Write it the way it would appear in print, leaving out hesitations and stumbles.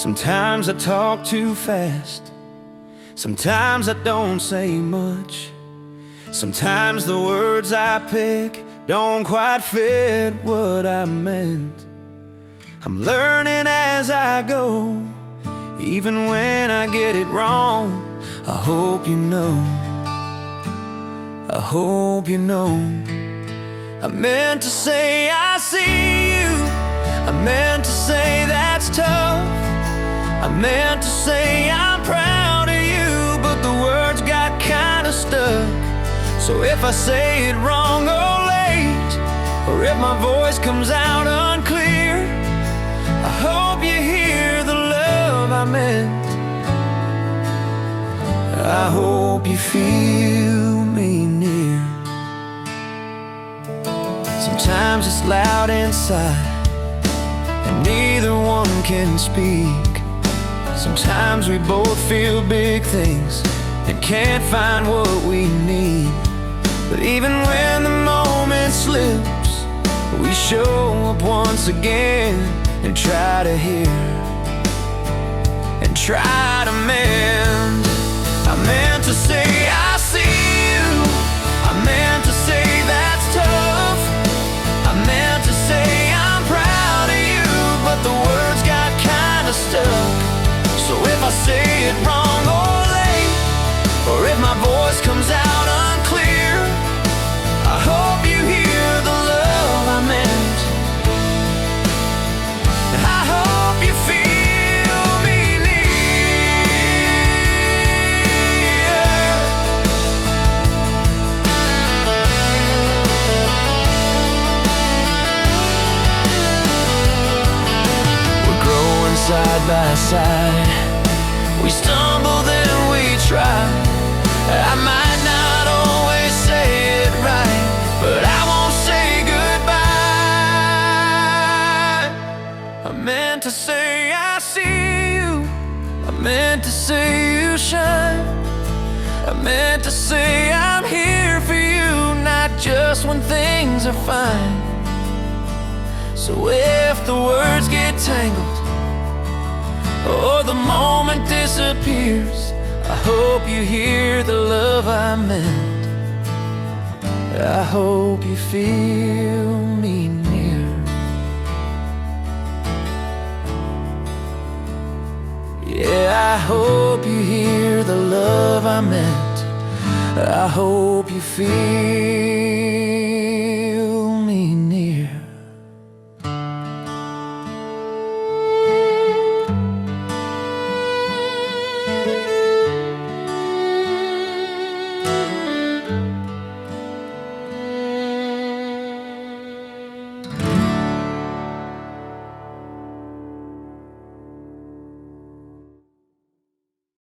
Sometimes I talk too fast, sometimes I don't say much. Sometimes the words I pick don't quite fit what I meant. I'm learning as I go, even when I get it wrong. I hope you know, I hope you know. I meant to say I see you, I meant to say that's tough, I meant to say I'm proud of you, but the words got kinda stuck. So if I say it wrong or late, or if my voice comes out unclear, I hope you hear the love I meant. I hope you feel me near. Sometimes it's loud inside, and neither one can speak. Sometimes we both feel big things and can't find what we need. But even when the moment slips, we show up once again and try to hear and try to mend. I meant to say I see you, I meant to say that's tough, I meant to say I'm proud of you, but the words got kinda stuck. So if I say it wrong or late, or if my voice comes out unclear, I hope you hear the love I meant. I hope you feel me near. We're growing side by side, we stumble then we try. I might not always say it right, but I won't say goodbye. I meant to say I see you, I meant to say you shine, I meant to say I'm here for you, not just when things are fine. So if the words get tangled, or the moment disappears, I hope you hear the love I meant. I hope you feel me near. Yeah, I hope you hear the love I meant. I hope you feel